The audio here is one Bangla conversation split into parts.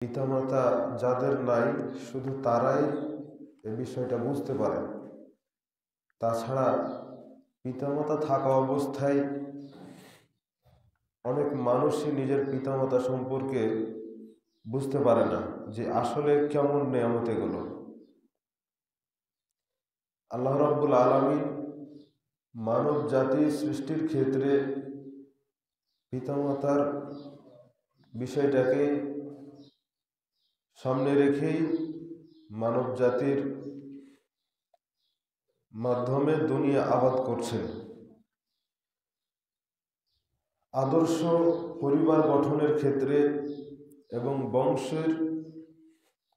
পিতামাতা যাদের নাই শুধু তারাই এ বিষয়টা বুঝতে পারে। তাছাড়া পিতামাতা থাকা অবস্থায় অনেক মানুষই নিজের পিতামাতা সম্পর্কে বুঝতে পারে না যে আসলে কেমন নেয়ামত এগুলো। আল্লাহ রাব্বুল আলামিন মানব জাতি সৃষ্টির ক্ষেত্রে পিতামাতার বিষয়টাকে সামনে রেখেই মানব জাতির মাধ্যমে দুনিয়া আবাদ করছেন। আদর্শ পরিবার গঠনের ক্ষেত্রে এবং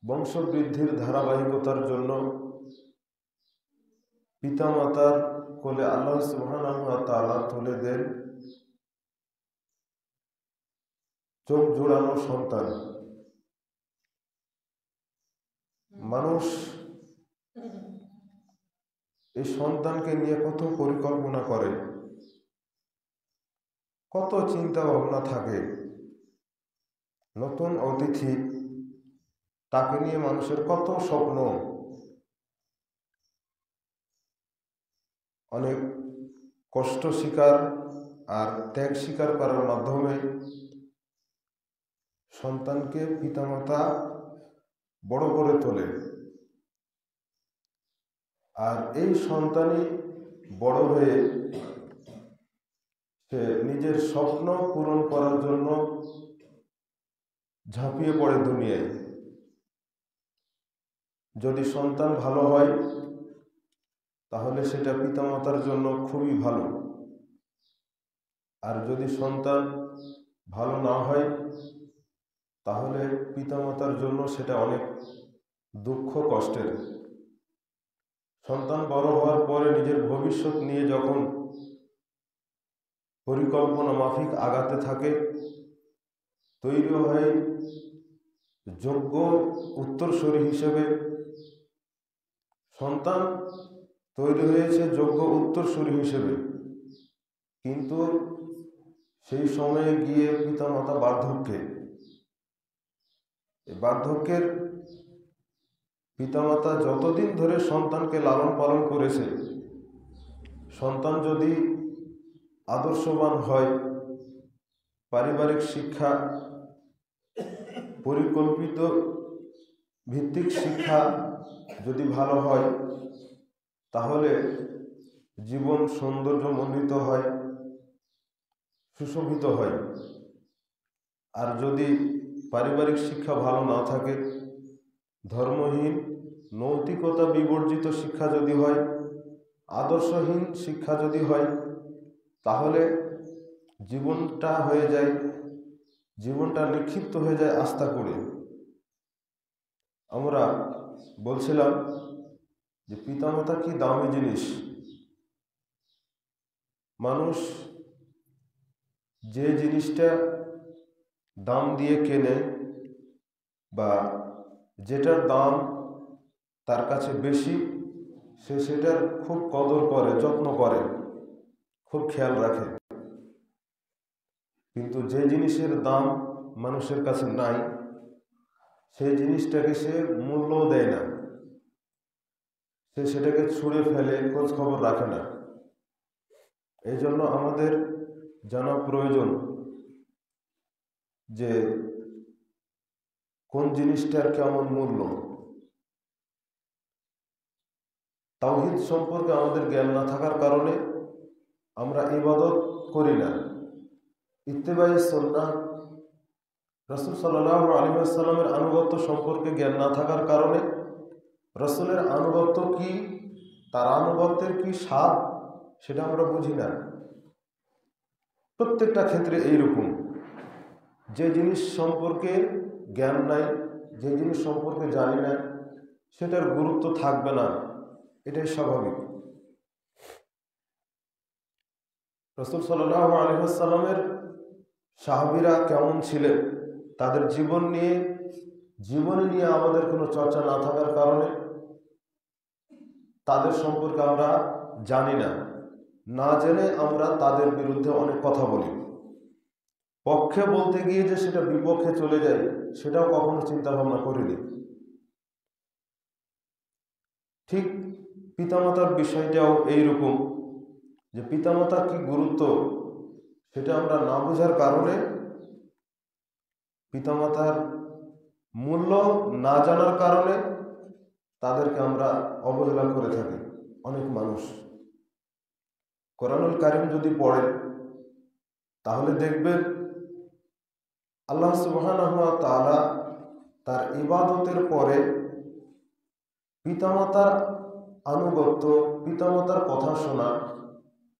বংশবৃদ্ধির ধারাবাহিকতার জন্য পিতামাতার কোলে আল্লাহ সুবহানাহু ওয়া তাআলা তুলে দেন চোখ জোড়ানো সন্তান। মানুষ এই সন্তানকে নিয়ে কত পরিকল্পনা করে, কত চিন্তা ভাবনা থাকে। নতুন অতিথি, তাকে নিয়ে মানুষের কত স্বপ্ন, অনেক কষ্ট স্বীকার আর ত্যাগ স্বীকার করার মাধ্যমে সন্তানকে পিতামাতা বড় করে তোলে। আর এই সন্তানই বড় হয়ে সে নিজের স্বপ্ন পূরণ করার জন্য ঝাঁপিয়ে পড়ে দুনিয়ায়। যদি সন্তান ভালো হয় তাহলে সেটা পিতামাতার জন্য খুবই ভালো, আর যদি সন্তান ভালো না হয় তাহলে পিতামাতার জন্য সেটা অনেক দুঃখ কষ্টের। সন্তান বড় হওয়ার পরে নিজের ভবিষ্যৎ নিয়ে যখন পরিকল্পনা মাফিক আগাতে থাকে, তৈরি হয় যোগ্য উত্তরসূরি হিসেবে। সন্তান তৈরি হয়েছে যোগ্য উত্তরসূরি হিসেবে, কিন্তু সেই সময়ে গিয়ে পিতামাতা বার্ধক্যের পিতামাতা যতদিন ধরে সন্তানকে লালন পালন করেছে, সন্তান যদি আদর্শবান হয়, পারিবারিক শিক্ষা, পরিকল্পিত ভিত্তিক শিক্ষা যদি ভালো হয় তাহলে জীবন সৌন্দর্যমণ্ডিত হয়, সুশোভিত হয়। আর যদি পারিবারিক শিক্ষা ভালো না থাকে, ধর্মহীন, নৈতিকতা বিবর্জিত শিক্ষা যদি হয়, আদর্শহীন শিক্ষা যদি হয়, তাহলে জীবনটা নিক্ষিপ্ত হয়ে যায় আস্থা করে। আমরা বলছিলাম যে পিতামাতা কি দামি জিনিস। মানুষ যে জিনিসটা দাম দিয়ে কেনে বা যেটার দাম তার কাছে বেশি, সে সেটার খুব কদর করে, যত্ন করে, খুব খেয়াল রাখে। কিন্তু যে জিনিসের দাম মানুষের কাছে নাই, সেই জিনিসটাকে সে মূল্য দেয় না, সে সেটাকে ছুঁড়ে ফেলে, খোঁজ খবর রাখে না। এই জন্য আমাদের জানা প্রয়োজন যে কোন জিনিসটার কেমন মূল্য। তাওহীদ সম্পর্কে আমাদের জ্ঞান না থাকার কারণে আমরা ইবাদত করি না। ইত্তেবায়ে সুন্নাহ, রাসূল সাল্লাল্লাহু আলাইহি ওয়াসাল্লামের আনুগত্য সম্পর্কে জ্ঞান না থাকার কারণে রাসূলের আনুগত্য কি, তার আনুগত্যের কি স্বাদ, সেটা আমরা বুঝি না। প্রত্যেকটা ক্ষেত্রে এইরকম। যে জিনিস সম্পর্কে জ্ঞান নাই, যে জিনিস সম্পর্কে জানি না, সেটার গুরুত্ব থাকবে না, এটাই স্বাভাবিক। রাসূল সাল্লাল্লাহু আলাইহি ওয়াসাল্লামের সাহাবীরা কেমন ছিলেন, তাদের জীবনী নিয়ে আমাদের কোনো চর্চা না থাকার কারণে তাদের সম্পর্কে আমরা জানি না। না জেনে আমরা তাদের বিরুদ্ধে অনেক কথা বলি। পক্ষে বলতে গিয়ে যে সেটা বিপক্ষে চলে যায়, সেটাও কখনো চিন্তা ভাবনা করিনি। ঠিক পিতামাতার বিষয়টাও এইরকম, যে পিতামাতার কি গুরুত্ব সেটা আমরা না বোঝার কারণে, পিতামাতার মূল্য না জানার কারণে তাদেরকে আমরা অবহেলা করে থাকি অনেক মানুষ। কোরআনুল কারীম যদি পড়েন তাহলে দেখবেন আল্লাহ সুবহানাহু ওয়া তাআলা তার ইবাদতের পরে পিতামাতার আনুগত্য, পিতামাতার কথা শোনা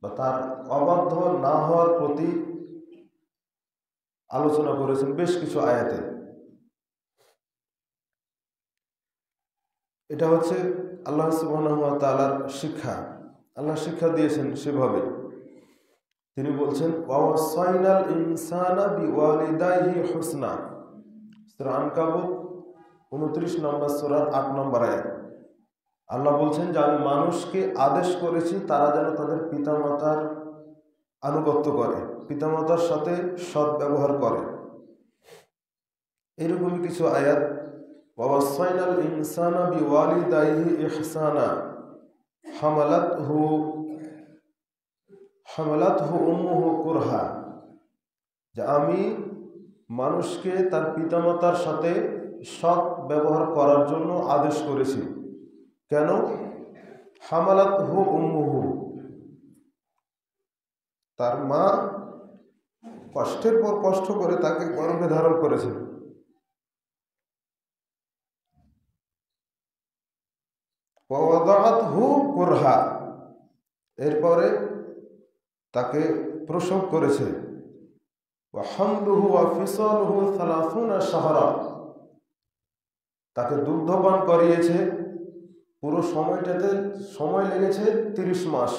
বা তার অবাধ্য না হওয়ার প্রতি আলোচনা করেছেন বেশ কিছু আয়াতে। এটা হচ্ছে আল্লাহ সুবহানাহু ওয়া তাআলার শিক্ষা। আল্লাহ শিক্ষা দিয়েছেন সেভাবে। তিনি বলছেন ওয়াসাইনাল ইনসানা বিওয়ালিদাইহি হুসনা, সূরা আনকাবুত 29 নম্বর সূরার 8 নম্বর আয়াত। আল্লাহ বলছেন যে আমি মানুষকে আদেশ করেছি তারা যেন তাদের পিতামাতার আনুগত্য করে, পিতামাতার সাথে সৎ ব্যবহার করে। এরকমই কিছু আয়াত, ওয়াসাইনাল ইনসানা বিওয়ালিদাইহি ইহসানা হামালাতহু উম্মুহু কুরহা, যে আমি মানুষকে তার পিতামাতার সাথে সৎ ব্যবহার করার জন্য আদেশ করেছি। কেন? হামালাতহু উম্মুহু, তার মা কষ্টের পর কষ্ট করে তাকে গর্ভে ধারণ করেছে। ওয়াদাআতহু কুরহা, এরপরে তাকে প্রসব করেছে। ওয়া হামলুহু ওয়া ফিসালুহু 30 শাহরা, তাকে দুগ্ধপান করিয়েছে, পুরো সময়টাতে সময় লেগেছে 30 মাস।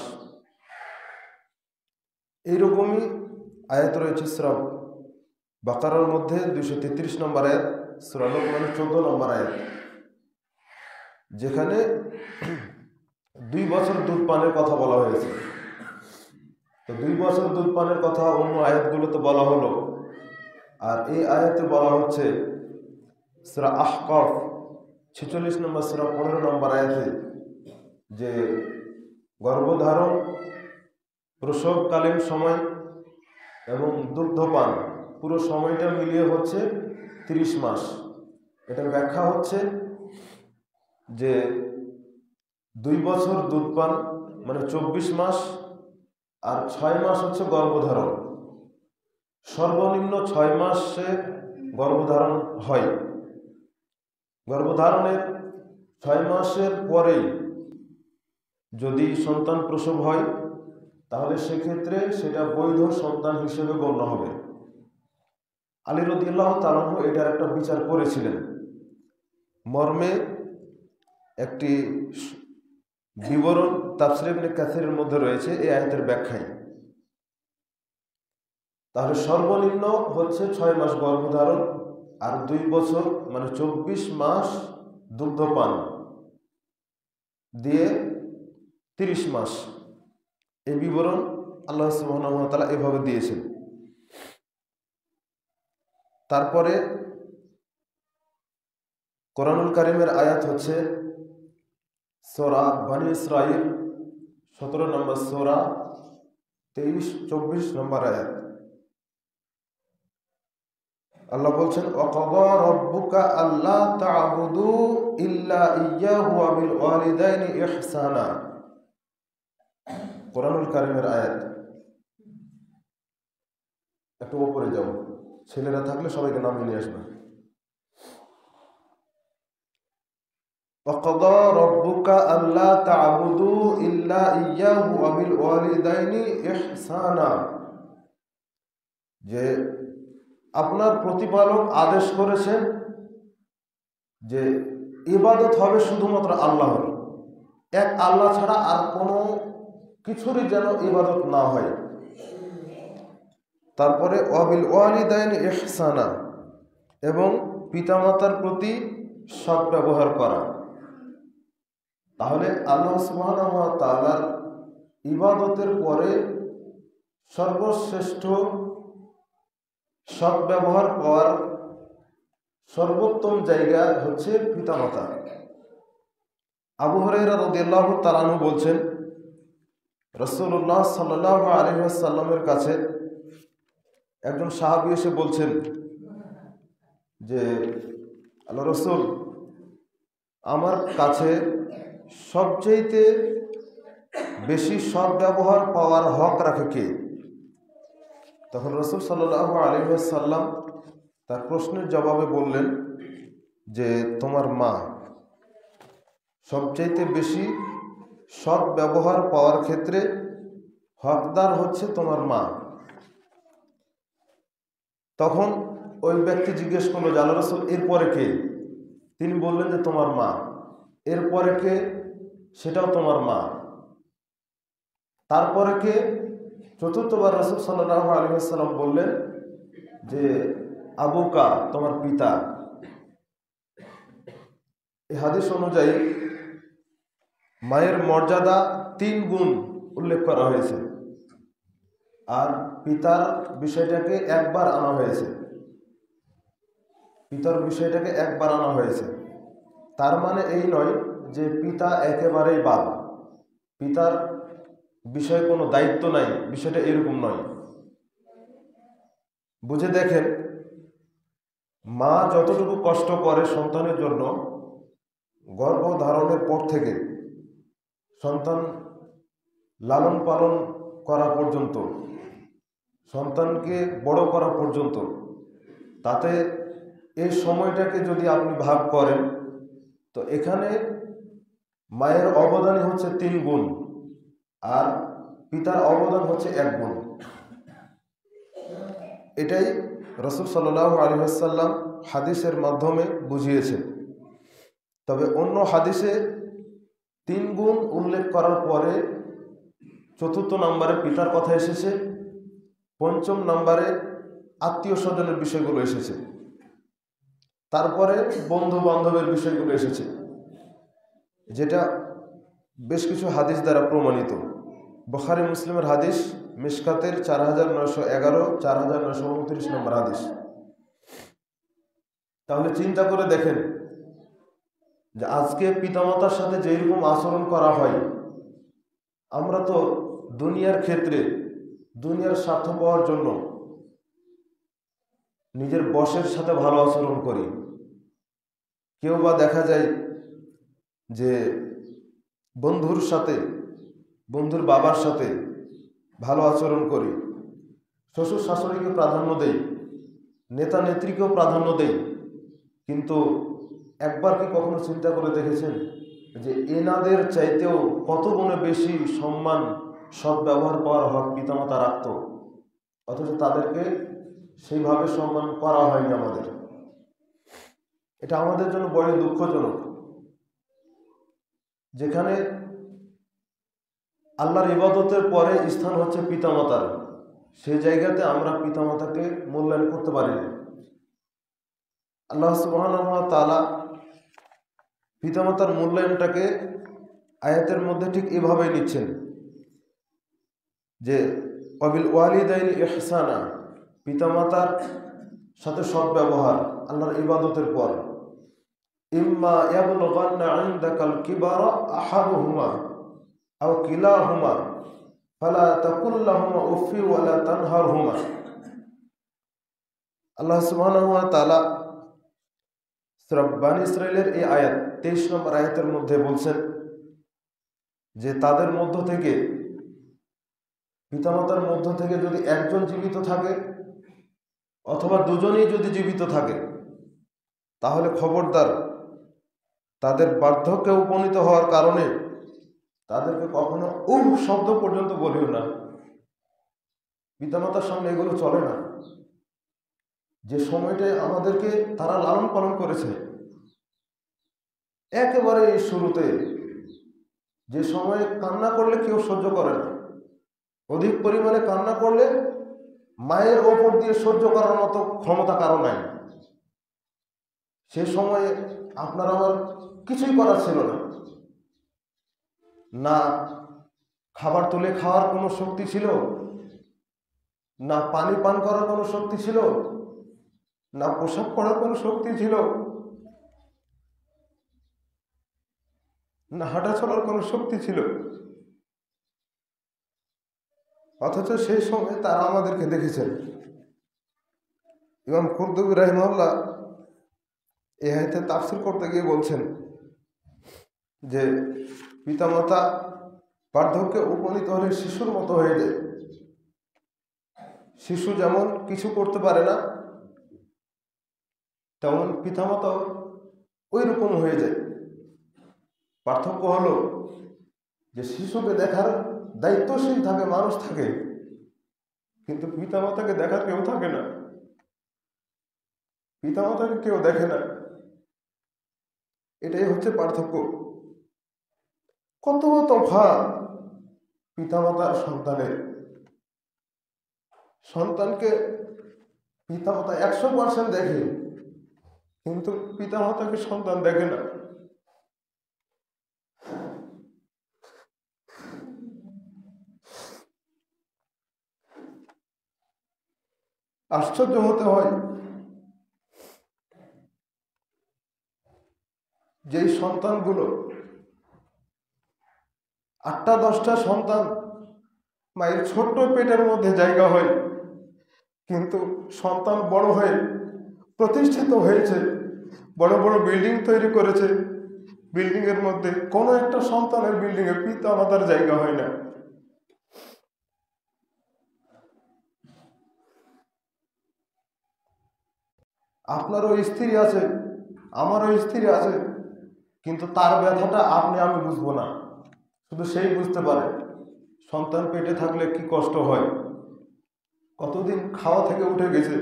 এইরকমই আয়াত রয়েছে সূরা বাকারার মধ্যে 233 নম্বর আয়াত, সূরা লোকমানের 14 নম্বর আয়াত, যেখানে 2 বছর দুধ পানের কথা বলা হয়েছে। তো 2 বছর দুধ পানের কথা অন্য আয়াতগুলোতে বলা হলো, আর এই আয়াতে বলা হচ্ছে সূরা আহকাফ 46 নম্বর সূরা 15 নম্বর আয়াতে, যে গর্ভধারণ, প্রসবকালীন সময় এবং দুগ্ধপান পুরো সময়টা মিলিয়ে হচ্ছে 30 মাস। এটা ব্যাখ্যা হচ্ছে যে 2 বছর দুধ পান মানে 24 মাস, আর 6 মাস হচ্ছে গর্ভধারণ। সর্বনিম্ন 6 মাসে গর্ভধারণ হয়। গর্ভধারণের 6 মাসের পরেই যদি সন্তান প্রসব হয় তাহলে সেক্ষেত্রে সেটা বৈধ সন্তান হিসেবে গণ্য হবে। আলী রাদিয়াল্লাহু তাআলা এটার একটা বিচার করেছিলেন, মর্মে একটি বিবরণ তাফসীর ইবনে কাসিরের মধ্যে রয়েছে এই আয়াতের ব্যাখ্যায়। তাহলে সর্বনিম্ন হচ্ছে 6 মাস গর্ভধারণ, আর 2 বছর মানে 24 মাস দুগ্ধপান দিয়ে 30 মাস। এই বিবরণ আল্লাহ সুবহানাহু ওয়া তাআলা এভাবে দিয়েছেন। তারপরে কোরআনুল কারীমের আয়াত হচ্ছে সূরা বনী ইসরাঈল 17 নম্বর সূরা 23-24 নম্বর আয়াত। আল্লাহ বলছেন ওয়াকাদা রাব্বুকা আল্লা তা'বুদু ইল্লা ইয়্যাহু ওয়া বিল ওয়ালিদাইনি ইহসানা। কোরআনুল কারীমের আয়াত। একটু উপরে যাও, ছেলেরা থাকলে সবাইকে নামিয়ে নিয়ে আসবে। ওয়াকাদা রাব্বুকা আল্লা তা'বুদু ইল্লা ইয়্যাহু ওয়া বিল ওয়ালিদাইনি ইহসানা, যে আপনার প্রতিপালক আদেশ করেছেন যে ইবাদত হবে শুধুমাত্র আল্লাহর, এক আল্লাহ ছাড়া আর কোনো কিছুরই যেন ইবাদত না হয়। তারপরে ওয়াবিল ওয়ালিদাইনি ইহসানা, এবং পিতামাতার প্রতি সৎ ব্যবহার করা। তাহলে আল্লাহ সুবহানাহু ওয়া তাআলার ইবাদতের পরে সর্বশ্রেষ্ঠ সৎ ব্যবহার পাওয়ার সর্বোত্তম জায়গা হচ্ছে পিতামাতা। আবু হুরায়রা রাদিয়াল্লাহু তাআলা আনহু বলছেন, রাসূলুল্লাহ সাল্লাল্লাহু আলাইহি ওয়াসাল্লামের কাছে একজন সাহাবী এসে বলছেন যে, আল্লাহ রাসূল, আমার কাছে সবচেয়ে বেশি সৎ ব্যবহার পাওয়ার হক রাখে কে? তখন রাসূল সাল্লাল্লাহু আলাইহি ওয়াসাল্লাম তার প্রশ্নের জবাবে বললেন যে, তোমার মা। সবচাইতে বেশি সৎ ব্যবহার পাওয়ার ক্ষেত্রে হকদার হচ্ছে তোমার মা। তখন ওই ব্যক্তি জিজ্ঞেস করলো, আল্লাহ রাসূল, এরপরে কে? তিনি বললেন যে, তোমার মা। এরপরে কে? সেটাও তোমার মা। তারপরে কে? চতুর্থবার রাসূল সাল্লাল্লাহু আলাইহি ওয়াসাল্লাম বললেন যে, আবুকা, তোমার পিতা। এই হাদিস অনুযায়ী মায়ের মর্যাদা 3 গুণ উল্লেখ করা হয়েছে, আর পিতার বিষয়টাকে একবার আনা হয়েছে। পিতার বিষয়টাকে একবার আনা হয়েছে। তার মানে এই নয় যে পিতা একেবারেই বাদ, পিতার বিষয়ে কোনো দায়িত্ব নাই, বিষয়টা এরকম নয়। বুঝে দেখেন, মা যতটুকু কষ্ট করে সন্তানের জন্য, গর্ভধারণের পর থেকে সন্তান লালন পালন করা পর্যন্ত, সন্তানকে বড় করা পর্যন্ত, তাতে এই সময়টাকে যদি আপনি ভাগ করেন, তো এখানে মায়ের অবদানই হচ্ছে 3 গুণ, আর পিতার অবদান হচ্ছে 1 গুণ। এটাই রাসূল সাল্লাল্লাহু আলাইহি ওয়াসাল্লাম হাদিসের মাধ্যমে বুঝিয়েছেন। তবে অন্য হাদিসে 3 গুণ উল্লেখ করার পরে 4র্থ নম্বরে পিতার কথা এসেছে, 5ম নম্বরে আত্মীয় স্বজনের বিষয়গুলো এসেছে, তারপরে বন্ধু বান্ধবের বিষয়গুলো এসেছে, যেটা বেশ কিছু হাদিস দ্বারা প্রমাণিত। বুখারী মুসলিমের হাদিস, মিশকাতের 4911, 4929 নম্বর হাদিস। তাহলে চিন্তা করে দেখেন যে আজকে পিতামাতার সাথে যেরকম আচরণ করা হয়, আমরা তো দুনিয়ার ক্ষেত্রে, দুনিয়ার স্বার্থ পাওয়ার জন্য নিজের বসের সাথে ভালো আচরণ করি। কেউ বা দেখা যায় যে বন্ধুর সাথে, বন্ধুর বাবার সাথে ভালো আচরণ করি, শ্বশুর শাশুড়িকে প্রাধান্য দেই, নেতা নেত্রীকেও প্রাধান্য দেই। কিন্তু একবার কি কখনো চিন্তা করে দেখেছেন যে এনাদের চাইতেও কত গুণে বেশি সম্মান, সৎ ব্যবহার পাওয়ার হক পিতামাতা রাখত, অথচ তাদেরকে সেইভাবে সম্মান করা হয়নি আমাদের? এটা আমাদের জন্য বড় দুঃখজনক। যেখানে আল্লাহর ইবাদতের পরে স্থান হচ্ছে পিতামাতার, সেই জায়গাতে আমরা পিতামাতাকে মূল্যায়ন করতে পারি না। আল্লাহ সুবহানাহু ওয়া তাআলা পিতামাতার মূল্যায়নটাকে আয়াতের মধ্যে ঠিক এভাবেই নিচ্ছেন যে, ওয়াবিল ওয়ালিদাইনি ইহসানা, পিতামাতার সাথে সৎ ব্যবহার আল্লাহর ইবাদতের পর। ইম্মা ইয়াবলুগান্না ইনদাকাল কিবারা আহাদুহুমা আও কিলাহুমা ফালা তাকুল লাহুমা উফি ওয়ালা তানহারহুমা। আল্লাহ সুবহানাহু ওয়া তাআলা সূরা বনী ইসরাঈলের এই আয়াত 23 নম্বর আয়াতের মধ্যে বলছেন যে তাদের মধ্য থেকে, পিতামাতার মধ্য থেকে যদি একজন জীবিত থাকে অথবা দুজনেই যদি জীবিত থাকে, তাহলে খবরদার তাদের বার্ধক্যে উপনীত হওয়ার কারণে তাদেরকে কখনো শব্দ পর্যন্ত বলিও না। পিতামাতার সামনে এগুলো চলে না। যে সময়টায় আমাদেরকে তারা লালন পালন করেছে, একেবারে এই শুরুতে, যে সময়ে কান্না করলে কেউ সহ্য করে না, অধিক পরিমাণে কান্না করলে মায়ের ওপর দিয়ে সহ্য করার মতো ক্ষমতা কারো নাই। সে সময়ে আপনার আমার কিছুই করার ছিল না, না খাবার তুলে খাওয়ার কোনো শক্তি ছিল, না পানি পান করার কোনো শক্তি ছিল, না পোশাক পরার কোনো শক্তি ছিল, না হাঁটা চলার কোনো শক্তি ছিল। অথচ সেই সময় তারা আমাদেরকে দেখেছেন। ইমাম কুরতুবী রাহিমাহুল্লাহ এই আয়াতে তাফসীর করতে গিয়ে বলছেন যে পিতামাতা বার্ধক্যে উপনীত হলে শিশুর মতো হয়ে যায়। শিশু যেমন কিছু করতে পারে না, তেমন পিতামাতাও ওই রকম হয়ে যায়। পার্থক্য হলো যে শিশুকে দেখার দায়িত্বশীল থাকে, মানুষ থাকে, কিন্তু পিতামাতাকে দেখার কেউ থাকে না, পিতামাতাকে কেউ দেখে না। এটাই হচ্ছে পার্থক্য। কত তফাৎ পিতামাতার সন্তানের। সন্তানকে পিতামাতা 100% দেখে, কিন্তু পিতামাতাকে সন্তান দেখে না। আশ্চর্য হতে হয়, যেই সন্তানগুলো 8-10টা সন্তান মায়ের ছোট্ট পেটের মধ্যে জায়গা হয়, কিন্তু সন্তান বড় হয়ে প্রতিষ্ঠিত হয়েছে, বড় বড় বিল্ডিং তৈরি করেছে, বিল্ডিং এর মধ্যে কোনো একটা সন্তানের বিল্ডিং এ পিতা মাতার জায়গা হয় না। আপনারও স্ত্রী আছে, আমারও স্ত্রী আছে, কিন্তু তার ব্যথাটা আপনি আমি বুঝবো না, শুধু সেই বুঝতে পারে সন্তান পেটে থাকলে কি কষ্ট হয়, কতদিন খাওয়া থেকে উঠে গেছে।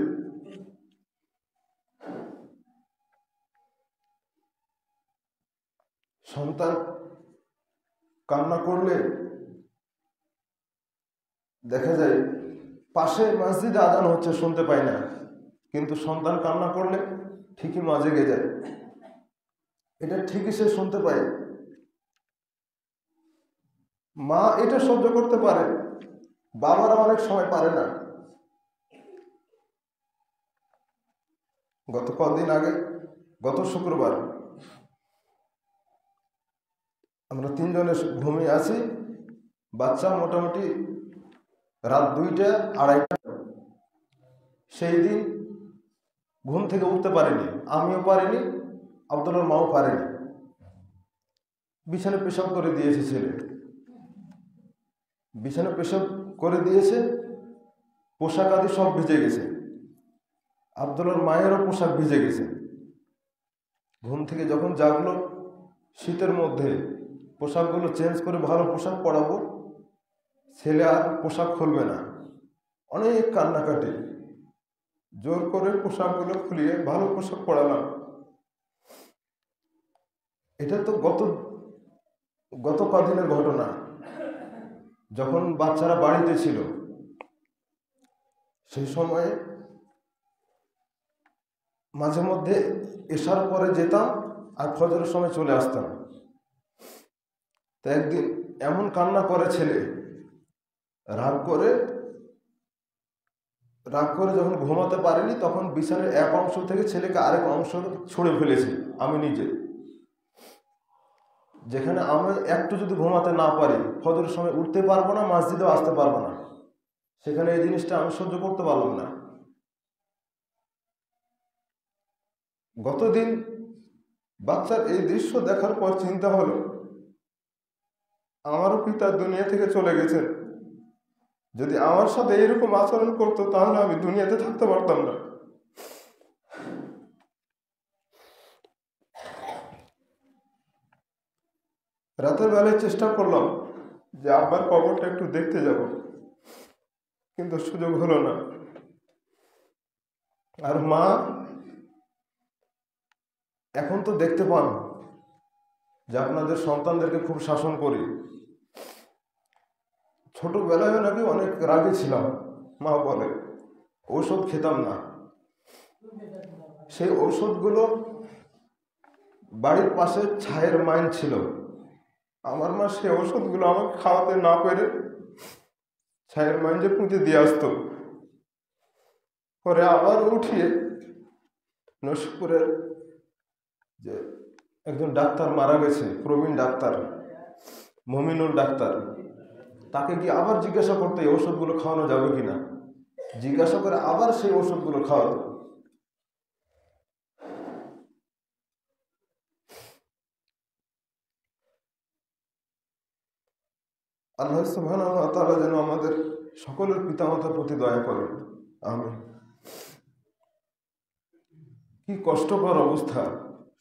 সন্তান কান্না করলে দেখা যায় পাশে মসজিদে আজান হচ্ছে, শুনতে পাই না, কিন্তু সন্তান কান্না করলে ঠিকই মা জেগে যায়, এটা ঠিকই সে শুনতে পায়। মা এটা সহ্য করতে পারে, বাবারা অনেক সময় পারে না। গত কদিন আগে, গত শুক্রবার আমরা 3 জনে ঘুমিয়ে আছি, বাচ্চা মোটামুটি রাত 2টা 2:30। সেই দিন ঘুম থেকে উঠতে পারিনি, আমিও পারিনি, আব্দুল্লাহর মাও পারেনি। বিছানা পেশাব করে দিয়েছে ছেলে, বিছানা পেশাব করে দিয়েছে, পোশাক আদি সব ভিজে গেছে, আব্দুল্লাহর মায়েরও পোশাক ভিজে গেছে। ঘুম থেকে যখন জাগলো, শীতের মধ্যে পোশাকগুলো চেঞ্জ করে ভালো পোশাক পরাবো, ছেলে আর পোশাক খুলবে না, অনেক কান্নাকাটি, জোর করে পোশাকগুলো খুলিয়ে ভালো পোশাক পরালাম। এটা তো গত কদিনের ঘটনা, যখন বাচ্চারা বাড়িতে ছিল। সেই সময়ে মাঝে মধ্যে এশার পরে যেতাম আর ফজরের সময় চলে আসতাম। তো একদিন এমন কান্না করে ছেলে, রাগ করে যখন ঘুমাতে পারিনি, তখন বিছানার এক অংশ থেকে ছেলেকে আরেক অংশ ছুঁড়ে ফেলেছি আমি নিজে। যেখানে আমি একটু যদি ঘুমাতে না পারি, ফজরের সময় উঠতে পারবো না, মসজিদেও আসতে পারবো না, সেখানে এই জিনিসটা আমি সহ্য করতে পারলাম না। গতদিন বাচ্চার এই দৃশ্য দেখার পর চিন্তা হলো, আমারও পিতা দুনিয়া থেকে চলে গেছেন, যদি আমার সাথে এরকম আচরণ করতো তাহলে আমি দুনিয়াতে থাকতে পারতাম না। রাতের বেলায় চেষ্টা করলাম যে আব্বার কবরটা একটু দেখতে যাব, কিন্তু সুযোগ হলো না। আর মা এখন তো দেখতে পান যে আপনাদের সন্তানদেরকে খুব শাসন করি। ছোটবেলায় নাকি অনেক রাগে ছিলাম, মা বলে ঔষধ খেতাম না, সেই ঔষধগুলো বাড়ির পাশে ছায়ের মাইন ছিল, আমার মা সেই ঔষধগুলো আমাকে খাওয়াতে না পেরে ছায়ের মাইন যে পুঁতে দিয়ে আসতো, পরে আবার উঠিয়ে নসিপুরের যে একজন ডাক্তার মারা গেছে, প্রবীণ ডাক্তার মমিনুল ডাক্তার, তাকে গিয়ে আবার জিজ্ঞাসা করতে এই ওষুধগুলো খাওয়ানো যাবে কিনা। জিজ্ঞাসা করে আবার সেই ওষুধগুলো খাওয়াতো। আল্লাহ সুবহানাহু ওয়া তাআলা যেন আমাদের সকলের পিতামাতার প্রতি দয়া করেন, আমিন। কি কষ্টকর অবস্থা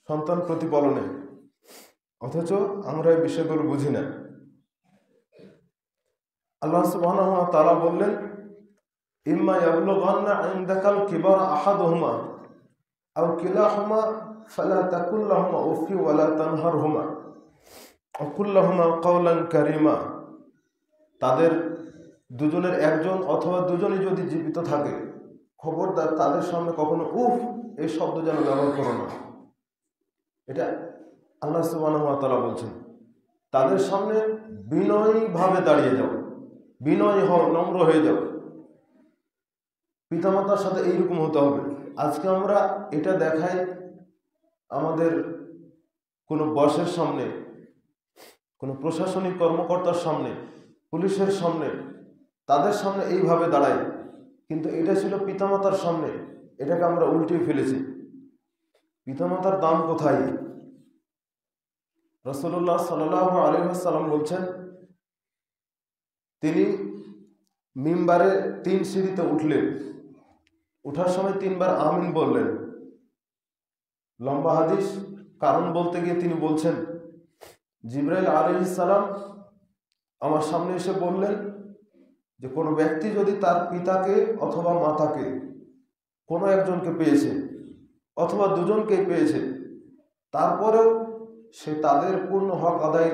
সন্তান প্রতিপালনে, অথচ আমরা এই বিষয়গুলো বুঝি না। আল্লাহ সুবহানাহু ওয়া তাআলা বললেন, ইম্মা ইয়াবলুগান্না ইনদাকাল কিবারা আহাদুহুমা আও কিলাহুমা ফালা তাকুল লাহুমা উফি ওয়া লা তানহারহুমা ওয়া কুল লাহুমা কাওলান কারীমা। তাদের দুজনের একজন অথবা দুজনই যদি জীবিত থাকে, খবরদার তাদের সামনে কখনো উফ এই শব্দ যেন ব্যবহার করো না। এটা আল্লাহ সুবহানাহু ওয়া তাআলা বলছেন। তাদের সামনে বিনয়ীভাবে দাঁড়িয়ে যাও, বিনয়ী হও, নম্র হয়ে যাও। পিতামাতার সাথে এইরকম হতে হবে। আজকে আমরা এটা দেখাই আমাদের কোনো বসের সামনে, কোনো প্রশাসনিক কর্মকর্তার সামনে, পুলিশের সামনে, তাদের সামনে এইভাবে দাঁড়াই, কিন্তু এটা ছিল পিতামাতার সামনে। এটাকে আমরা উল্টিয়ে ফেলেছি। পিতামাতার দাম কোথায়? রাসূলুল্লাহ সাল্লাল্লাহু আলাইহি ওয়াসাল্লাম বলছেন, তিনি মিম্বারে 3 সিঁড়িতে উঠলেন, উঠার সময় 3 বার আমিন বললেন। লম্বা হাদিস, কারণ বলতে গিয়ে তিনি বলছেন, জিবরাইল আলাইহিস সালাম আমার সামনে এসে বললেন যে কোনো ব্যক্তি যদি তার পিতাকে অথবা মাতাকে কোনো একজনকে পেয়েছে অথবা দুজনকেই পেয়েছে, তারপরেও সে তাদের পূর্ণ হক আদায়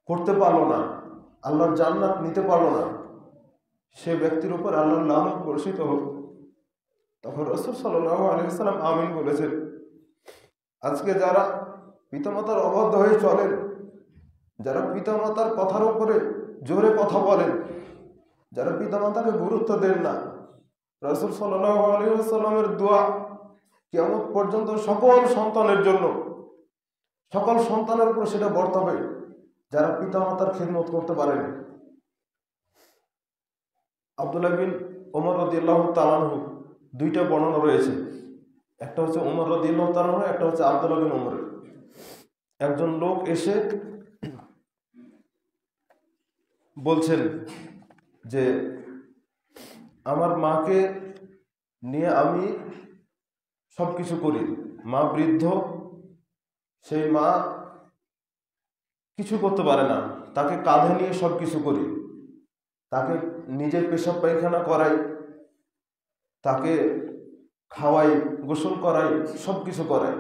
করতে পারলো না, আল্লাহর জান্নাত নিতে পারলো না, সে ব্যক্তির উপর আল্লাহর লানত বর্ষিত হোক। তখন রাসূল সাল্লাল্লাহু আলাইহি ওয়াসাল্লাম আমিন বলেছেন। আজকে যারা পিতামাতার অবাধ্য হয়ে চলেন, যারা পিতামাতার কথার উপরে জোরে কথা বলেন, যারা পিতামাতাকে গুরুত্ব দেন না, রাসূল সাল্লাল্লাহু আলাইহি ওয়াসাল্লামের দোয়া কিয়ামত পর্যন্ত সকল সন্তানের জন্য, সকল সন্তানের উপর সেটা বর্তাবে যারা পিতামাতার খিদমত করতে পারেন। আব্দুল্লাহ বিন ওমর রাদিয়াল্লাহু তাআলা আনহু 2টা বর্ণনা রয়েছে, একটা হচ্ছে ওমর রাদিয়াল্লাহু তাআলা আনহু, একটা হচ্ছে আব্দুল্লাহ বিন ওমর। একজন লোক এসে বলছেন যে আমার মাকে নিয়ে আমি সব কিছু করি, মা বৃদ্ধ, সেই মা কিছু করতে পারে না, তাকে কাঁধে নিয়ে সব কিছু করি, তাকে নিজের পেশাব পায়খানা করাই, তাকে খাওয়াই, গোসল করাই, সব কিছু করাই।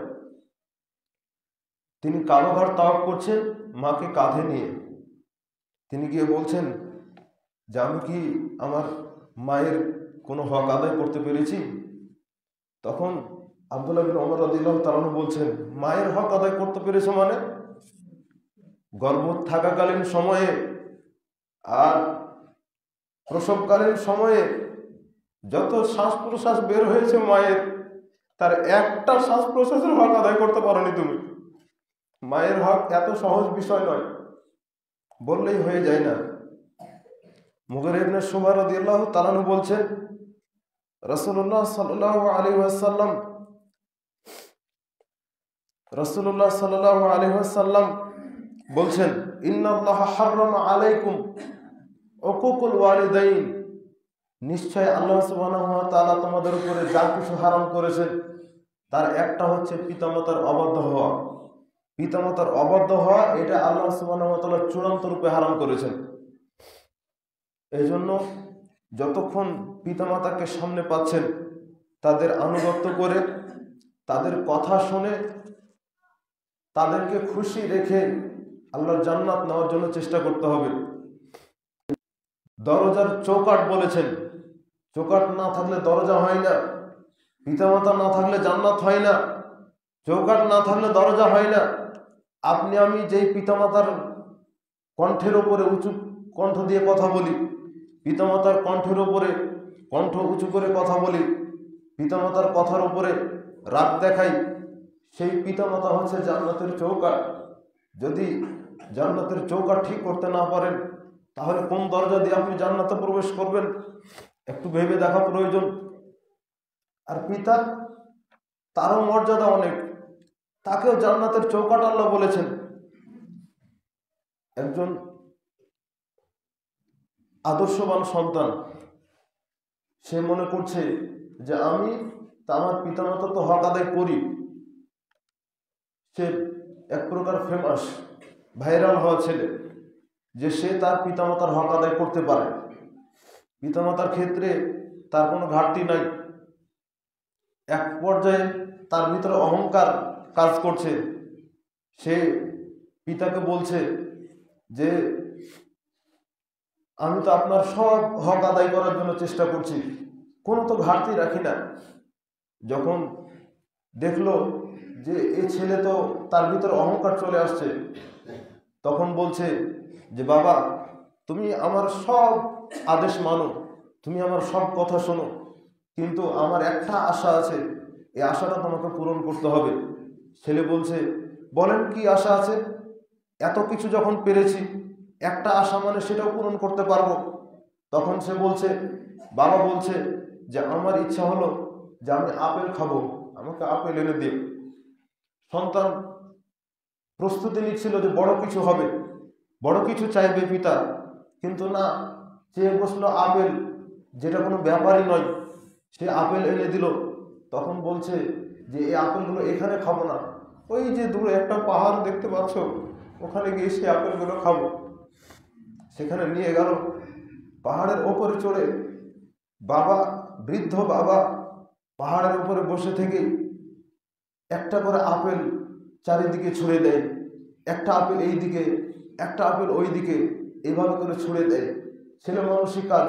তিনি কাবাঘর তাওয়াফ করছেন মাকে কাঁধে নিয়ে। তিনি গিয়ে বলছেন যে আমি কি আমার মায়ের কোনো হক আদায় করতে পেরেছি? তখন আব্দুল্লাহ বিন ওমর রাদিয়াল্লাহু তাআলা বলছেন, মায়ের হক আদায় করতে পেরেছো মানে? গর্ভ থাকাকালীন সময়ে আর প্রসবকালীন সময়ে যত শ্বাস প্রশ্বাস বের হয়েছে মায়ের, তার একটা শ্বাস প্রশ্বাসের হক আদায় করতে পারোনি তুমি। মায়ের হক এত সহজ বিষয় নয়, বললেই হয়ে যায় না। মুগীরা ইবনে শুবা রাদিয়াল্লাহু তাআলা বলছেন, রাসূলুল্লাহ সাল্লাল্লাহু আলাইহি ওয়াসাল্লাম বলছেন, ইন্নাল্লাহা হাররামা আলাইকুম উকুকুল ওয়ালিদাইন। নিশ্চয় আল্লাহ সুবহানাহু ওয়া তাআলা তোমাদের উপরে যা কিছু হারাম করেছেন তার একটা হচ্ছে পিতামাতার অবাধ্য হওয়া। পিতামাতার অবাধ্য হওয়া এটা আল্লাহ সুবহানাহু ওয়া তাআলা চূড়ান্ত রূপে হারাম করেছেন। এই জন্য যতক্ষণ পিতামাতাকে সামনে পাচ্ছেন তাদের আনুগত্য করে, তাদের কথা শুনে, তাদেরকে খুশি রেখে আল্লাহর জান্নাত নেওয়ার জন্য চেষ্টা করতে হবে। দরজার চৌকাঠ বলেছেন, চৌকাঠ না থাকলে দরজা হয় না, পিতামাতা না থাকলে জান্নাত হয় না, চৌকাঠ না থাকলে দরজা হয় না। আপনি আমি যেই পিতামাতার কণ্ঠের ওপরে উঁচু কণ্ঠ দিয়ে কথা বলি, পিতামাতার কণ্ঠের ওপরে কণ্ঠ উঁচু করে কথা বলি, পিতামাতার কথার উপরে রাগ দেখাই, সেই পিতামাতা হচ্ছে জান্নাতের চৌকাঠ। যদি জান্নাতের চৌকাঠ ঠিক করতে না পারেন, তাহলে কোন দরজা দিয়ে আপনি জান্নাতে প্রবেশ করবেন? একটু ভেবে দেখা প্রয়োজন। আর পিতা, তারও মর্যাদা অনেক, তাকেও জান্নাতের চৌকাঠ আল্লাহ বলেছেন। একজন আদর্শবান সন্তান, সে মনে করছে যে আমি আমার পিতামাতা তো হক আদায় করি। সে এক প্রকার ফেমাস, ভাইরাল হওয়া ছেলে, যে সে তার পিতামাতার হক আদায় করতে পারে, পিতামাতার ক্ষেত্রে তার কোনো ঘাটতি নাই। এক পর্যায়ে তার ভিতরে অহংকার কাজ করছে। সে পিতাকে বলছে যে আমি তো আপনার সব হক আদায় করার জন্য চেষ্টা করছি, কোনো তো ঘাটতি রাখি না। যখন দেখলো যে এই ছেলে তো তার ভিতরে অহংকার চলে আসছে, তখন বলছে যে বাবা, তুমি আমার সব আদেশ মানো, তুমি আমার সব কথা শোনো, কিন্তু আমার একটা আশা আছে, এই আশাটা তোমাকে পূরণ করতে হবে। ছেলে বলছে, বলেন কি আশা আছে? এত কিছু যখন পেরেছি, একটা আশা মানে সেটাও পূরণ করতে পারবো। তখন সে বলছে, বাবা বলছে যে আমার ইচ্ছা হলো যে আমি আপেল খাবো, আমাকে আপেল এনে দিও। সন্তান প্রস্তুতি নিচ্ছিল যে বড় কিছু হবে, বড় কিছু চাইবে পিতা, কিন্তু না, চেয়ে বসলো আপেল, যেটা কোনো ব্যাপারই নয়। সে আপেল এনে দিল। তখন বলছে যে এই আপেলগুলো এখানে খাবো না, ওই যে দূরে একটা পাহাড় দেখতে পাচ্ছ, ওখানে গিয়ে সেই আপেলগুলো খাবো। সেখানে নিয়ে গেল, পাহাড়ের ওপরে চড়ে বাবা, বৃদ্ধ বাবা, পাহাড়ের উপরে বসে থেকে একটা করে আপেল চারিদিকে ছুঁড়ে দেয়। একটা আপেল এই দিকে, একটা আপেল ওই দিকে, এইভাবে করে ছুঁড়ে দেয়। ছেলে মানুষই কাজ।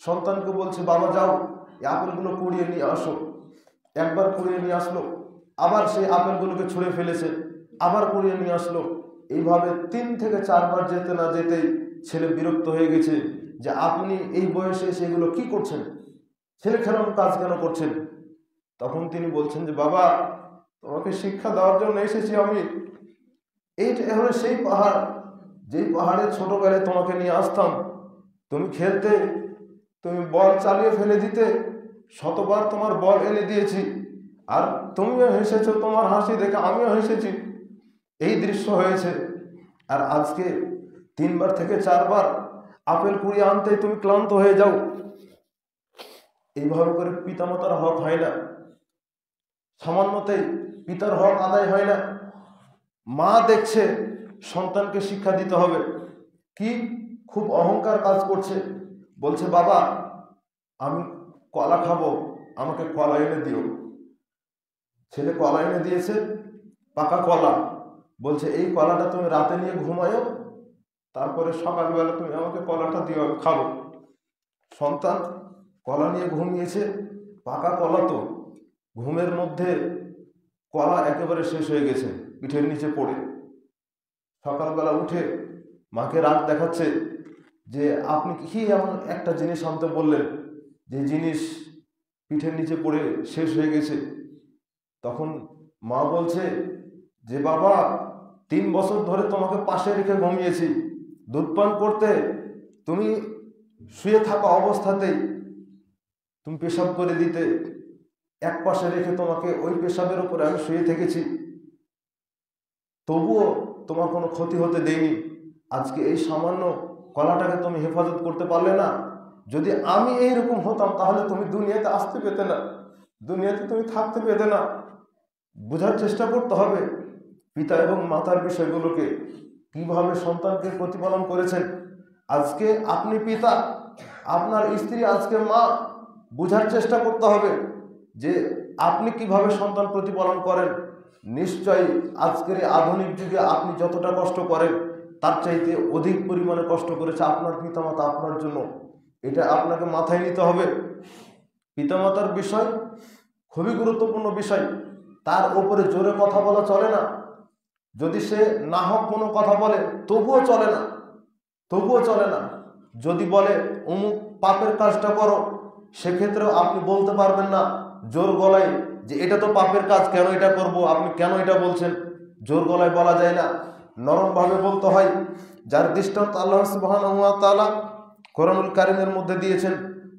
সন্তানকে বলছে, বাবা যাও, এই আপেলগুলো কুড়িয়ে নিয়ে আসো। একবার কুড়িয়ে নিয়ে আসলো, আবার সেই আপেলগুলোকে ছুঁড়ে ফেলেছে, আবার কুড়িয়ে নিয়ে আসলো। এইভাবে 3 থেকে 4 বার যেতে না যেতেই ছেলে বিরক্ত হয়ে গেছে যে আপনি এই বয়সে সেগুলো কি করছেন, ছেলে খেলাম কাজ কেন করছেন? তখন তিনি বলছেন যে বাবা, তোমাকে শিক্ষা দেওয়ার জন্য এসেছি আমি। এইটা হলো সেই পাহাড়, যেই পাহাড়ে ছোটবেলায় তোমাকে নিয়ে আসতাম, তুমি খেলতে, তুমি বল চালিয়ে ফেলে দিতে, শতবার তোমার বল এনে দিয়েছি, আর তুমিও হেসেছো, তোমার হাসি দেখে আমিও হেসেছি, এই দৃশ্য হয়েছে। আর আজকে 3 বার থেকে 4 বার আপেল কুড়িয়ে আনতে তুমি ক্লান্ত হয়ে যাও। এইভাবে করে পিতামাতার হক হয় না, সামান্যতেই পিতার হক আদায় হয় না। মা দেখছে সন্তানকে শিক্ষা দিতে হবে, কি খুব অহংকার কাজ করছে, বলছে বাবা আমি কলা খাবো, আমাকে কলা এনে দিও। ছেলে কলা এনে দিয়েছে, পাকা কলা। বলছে এই কলাটা তুমি রাতে নিয়ে ঘুমায়ো, তারপরে সকালবেলা তুমি আমাকে কলাটা দিও, আমি খাবো। সন্তান কলা নিয়ে ঘুমিয়েছে, পাকা কলা তো, ঘুমের মধ্যে কলা একেবারে শেষ হয়ে গেছে পিঠের নিচে পড়ে। সকালবেলা উঠে মাকে রাগ দেখাচ্ছে যে আপনি কি এমন একটা জিনিস আনতে বললেন যে জিনিস পিঠের নিচে পড়ে শেষ হয়ে গেছে। তখন মা বলছে যে বাবা 3 বছর ধরে তোমাকে পাশে রেখে ঘুমিয়েছি, দুধ পান করতে তুমি শুয়ে থাকা অবস্থাতেই তুমি পেশাব করে দিতে, এক পাশে রেখে তোমাকে ওই পেশাবের উপরে আমি শুয়ে থেকেছি, তবুও তোমার কোনো ক্ষতি হতে দেয়নি। আজকে এই সামান্য কলাটাকে তুমি হেফাজত করতে পারলে না। যদি আমি এইরকম হতাম তাহলে তুমি দুনিয়াতে আসতে পেতে না, দুনিয়াতে তুমি থাকতে পেতে না। বোঝার চেষ্টা করতে হবে পিতা এবং মাতার বিষয়গুলোকে, কিভাবে সন্তানকে প্রতিপালন করেছেন। আজকে আপনি পিতা, আপনার স্ত্রী আজকে মা, বোঝার চেষ্টা করতে হবে যে আপনি কিভাবে সন্তান প্রতিপালন করেন। নিশ্চয়ই আজকের এই আধুনিক যুগে আপনি যতটা কষ্ট করেন তার চাইতে অধিক পরিমাণে কষ্ট করেছে আপনার পিতামাতা আপনার জন্য, এটা আপনাকে মাথায় নিতে হবে। পিতামাতার বিষয় খুবই গুরুত্বপূর্ণ বিষয়, তার উপরে জোরে কথা বলা চলে না। যদি সে না হোক কোনো কথা বলে তবুও চলে না, তবুও চলে না। যদি বলে অমুক পাপের কাজটা করো, সেক্ষেত্রেও আপনি বলতে পারবেন না জোর গলায় যে এটা তো পাপের কাজ, কেন এটা করব, আপনি কেন এটা বলছেন। জোর গলায় বলা যায় না, নরমভাবে বলতে হয়। যার দৃষ্টান্ত আল্লাহ সুবহানাহু ওয়া তাআলা কোরআনুল কারীমের মধ্যে দিয়েছেন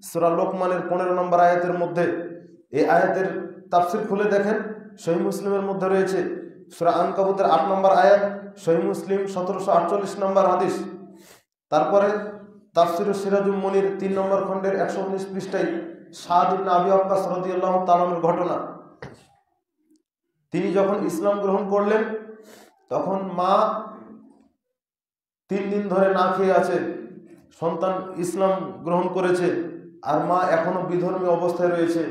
সূরা লোকমানের 15 নম্বর আয়াতের মধ্যে। এই আয়াতের তাফসীর খুলে দেখেন, সহিহ মুসলিমের মধ্যে রয়েছে। সূরা আনকাবুতের 8 নম্বর আয়াত, সহিহ মুসলিম 1748 নম্বর হাদিস। তারপরে তাফসীর সিরাজুল মুনির 3 নম্বর খণ্ডের 119 পৃষ্ঠায় সাদ ইবনে আবি ওয়াক্কাস রাদিয়াল্লাহু তাআলার ঘটনা। তিনি যখন ইসলাম গ্রহণ করলেন তখন মা 3 দিন ধরে না খেয়ে আছে। সন্তান ইসলাম গ্রহণ করেছে আর মা এখনো বিধর্মী অবস্থায় রয়েছে।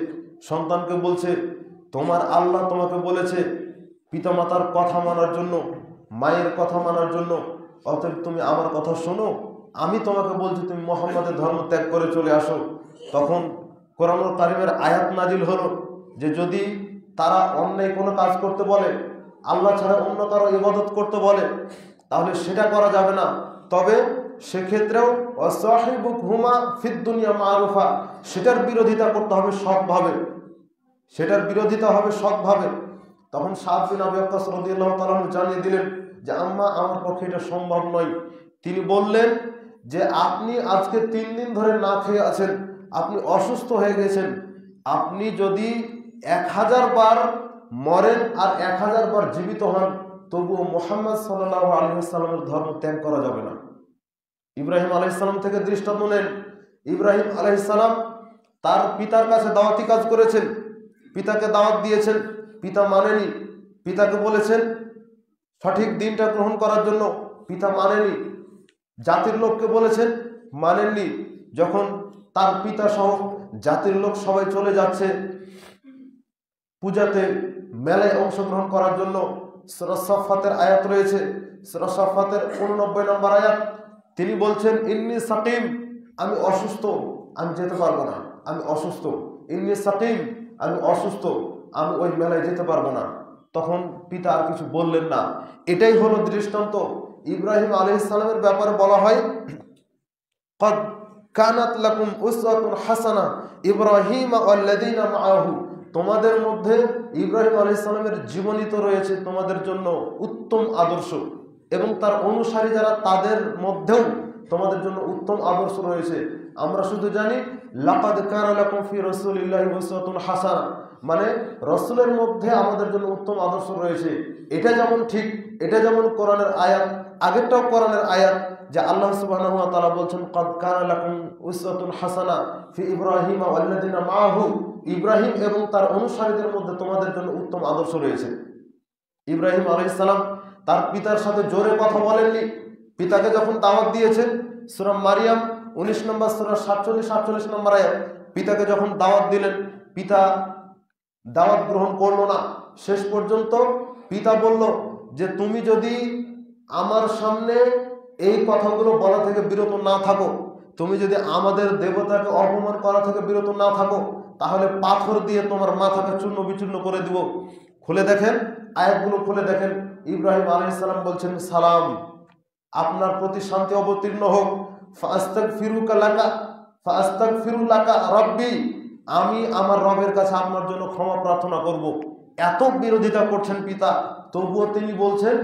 সন্তানকে বলছে, তোমার আল্লাহ তোমাকে বলেছে পিতামাতার কথা মানার জন্য, মায়ের কথা মানার জন্য, অতএব তুমি আমার কথা শোনো। আমি তোমাকে বলছি তুমি মুহাম্মাদের ধর্ম ত্যাগ করে চলে আসো। তখন কোরআনুল কারীমের আয়াত নাজিল হলো যে যদি তারা অন্যায় কোনো কাজ করতে বলে, আল্লাহ ছাড়া অন্য কারো ইবাদত করতে বলে, তাহলে সেটা করা যাবে না। তবে সেক্ষেত্রেও ওয়াসাহিবুহুমা ফিদ দুনিয়া মারুফা, সেটার বিরোধিতা করতে হবে সৎভাবে, সেটার বিরোধিতা হবে সৎভাবে। তখন সাদ বিন আবি ওয়াক্কাস রাদিয়াল্লাহু তাআলা জানিয়ে দিলেন যে আম্মা, আমার পক্ষে এটা সম্ভব নয়। তিনি বললেন যে আপনি আজকে 3 দিন ধরে না খেয়ে আছেন, আপনি অসুস্থ হয়ে গেছেন। আপনি যদি 1000 বার মরেন আর 1000 বার জীবিত হন, তবুও মুহাম্মদ সাল্লাল্লাহু আলাইহি ওয়াসাল্লামের ধর্ম ত্যাগ করা যাবে না। ইব্রাহিম আলাইহিস সালাম থেকে দৃষ্টান্ত নেন। ইব্রাহিম আলাইহিস সালাম তার পিতার কাছে দাওয়াতি কাজ করেছেন, পিতাকে দাওয়াত দিয়েছেন, পিতা মানেনি। পিতাকে বলেছেন সঠিক দিনটা গ্রহণ করার জন্য, পিতা মানেনি। জাতির লোককে বলেছেন, মানেননি। যখন তার পিতা সহ জাতির লোক সবাই চলে যাচ্ছে পূজাতে, মেলায় অংশগ্রহণ করার জন্য, সূরা সাফফাতের আয়াত রয়েছে, সূরা সাফফাতের 89 নম্বর আয়াত। তিনি বলছেন ইন্নী সাকিম, আমি অসুস্থ, আমি যেতে পারবো না, আমি অসুস্থ। ইন্নী সাকিম, আমি অসুস্থ, আমি ওই মেলায় যেতে পারবো না। তখন পিতা আর কিছু বললেন না। এটাই হলো দৃষ্টান্ত। ইব্রাহিম আলাইহিস সালামের ব্যাপারে বলা হয় ক্বাদ কানাত লাকুম উসওয়াতুন হাসানাহ ইব্রাহিম ওয়াল্লাযীনা মাআহু, তোমাদের মধ্যে ইব্রাহিম আলাইহিস সালামের জীবনী তো রয়েছে তোমাদের জন্য উত্তম আদর্শ, এবং তার অনুসারী যারা তাদের মধ্যেও তোমাদের জন্য উত্তম আদর্শ রয়েছে। আমরা শুধু জানি লাকাদ কানা লাকুম ফি রাসূলিল্লাহি উসওয়াতুন হাসানাহ, মানে রাসূলের মধ্যে আমাদের জন্য উত্তম আদর্শ রয়েছে। এটা যেমন ঠিক, এটা যেমন কোরআনের আয়াত, আগেরটাও কোরআনের আয়াত যে আল্লাহ সুবহানাহু ওয়া তাআলা বলছেন ক্বাদ কানা লাকুম উসওয়াতুন হাসানাহ ফি ইব্রাহিম ওয়াল্লাযীনা মাআহু, ইব্রাহিম এবং তার অনুসারীদের মধ্যে তোমাদের জন্য উত্তম আদর্শ রয়েছে। ইব্রাহিম আলাইহিস সালাম তার পিতার সাথে জোরে কথা বলেননি। পিতাকে যখন দাওয়াত দিয়েছেন, সূরা মারিয়াম 19 নম্বর সূরা 47-48 নম্বর আয়াত, পিতাকে যখন দাওয়াত দিলেন, পিতা দাওয়াত গ্রহণ করলো না। শেষ পর্যন্ত পিতা বলল যে তুমি যদি আমার সামনে এই কথাগুলো বলা থেকে বিরত না থাকো, তুমি যদি আমাদের দেবতাকে অপমান করা থেকে বিরত না থাকো, তাহলে পাথর দিয়ে তোমার মাথাকে চূর্ণ বিচূর্ণ করে দিব। খুলে দেখেন, আয়াতগুলো খুলে দেখেন। ইব্রাহিম আলাইহিস সালাম বলছেন সালাম, আপনার প্রতি শান্তি অবতীর্ণ হোক। ফাআস্তাগফিরু লাকা রাব্বি, আমি আমার রবের কাছে আপনার জন্য ক্ষমা প্রার্থনা করব। এত বিরোধিতা করছেন পিতা, তবুও তিনি বলছেন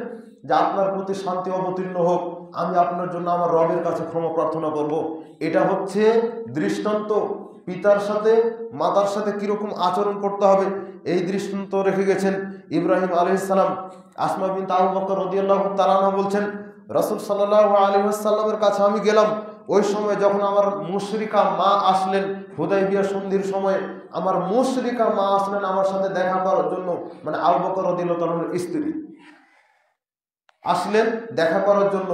যে আপনার প্রতি শান্তি অবতীর্ণ হোক, আমি আপনার জন্য আমার রবের কাছে ক্ষমা প্রার্থনা করব। এটা হচ্ছে দৃষ্টান্ত পিতার সাথে মাতার সাথে কিরকম আচরণ করতে হবে, এই দৃষ্টান্ত রেখে গেছেন ইব্রাহিম আলাইহিস সালাম। আসমা বিনত আবু বকর রাদিয়াল্লাহু তাআলা আনহা বলছেন রাসূল সাল্লাল্লাহু আলাইহি ওয়াসাল্লামের কাছে আমি গেলাম। ওই সময় যখন আমার মুশরিকা মা আসলেন, হুদায়বিয়া সন্ধির সময় আমার মুশরিকা মা আসলেন আমার সাথে দেখা করার জন্য, মানে আবু বকর রাদিয়াল্লাহু তাআলার স্ত্রী আসলেন দেখা করার জন্য।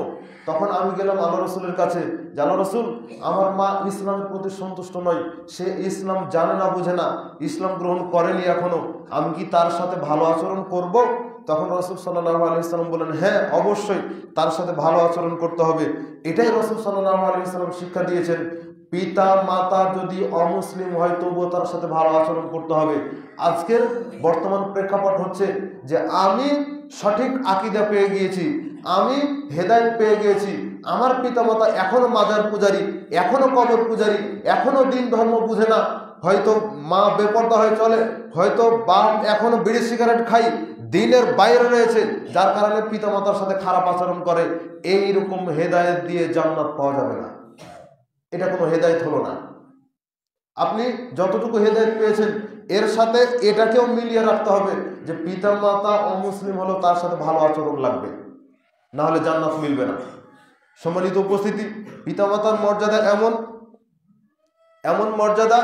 তখন আমি গেলাম আল্লাহ রসুলের কাছে, যে আল্লাহ রসুল, আমার মা ইসলামের প্রতি সন্তুষ্ট নয়, সে ইসলাম জানে না, বুঝে না, ইসলাম গ্রহণ করেনি এখনো, আমি কি তার সাথে ভালো আচরণ করব? তখন রাসূল সাল্লাল্লাহু আলাইহি ওয়াসাল্লাম বলেন, হ্যাঁ অবশ্যই তার সাথে ভালো আচরণ করতে হবে। এটাই রাসূল সাল্লাল্লাহু আলাইহি ওয়াসাল্লাম শিক্ষা দিয়েছেন। পিতা মাতা যদি অমুসলিম হয় তবুও তার সাথে ভালো আচরণ করতে হবে। আজকের বর্তমান প্রেক্ষাপট হচ্ছে যে আমি সঠিক আকীদা পেয়ে গিয়েছি, আমি হেদায়েত পেয়ে গিয়েছি, আমার পিতামাতা এখনো মাজার পূজারী, এখনো কবর পূজারী, এখনো দিন ধর্ম বুঝে না, হয়তো মা বেপরদা হয়ে চলে, হয়তো বাপ এখনো বিড়ি সিগারেট খাই, দিনের বাইরে রয়েছে, যার কারণে পিতামাতার সাথে খারাপ আচরণ করে, এইরকম হেদায়েত দিয়ে জান্নাত পাওয়া যাবে না। এটা কোনো হেদায়েত হলো না। আপনি যতটুকু হেদায়েত পেয়েছেন এর সাথে এটাকেও মিলিয়ে রাখতে হবে যে পিতামাতা অমুসলিম হলো, তার সাথে ভালো আচরণ লাগবে, না হলে জান্নাত মিলবে না। সম্মানিত উপস্থিতি, পিতামাতার মর্যাদা এমন মর্যাদা,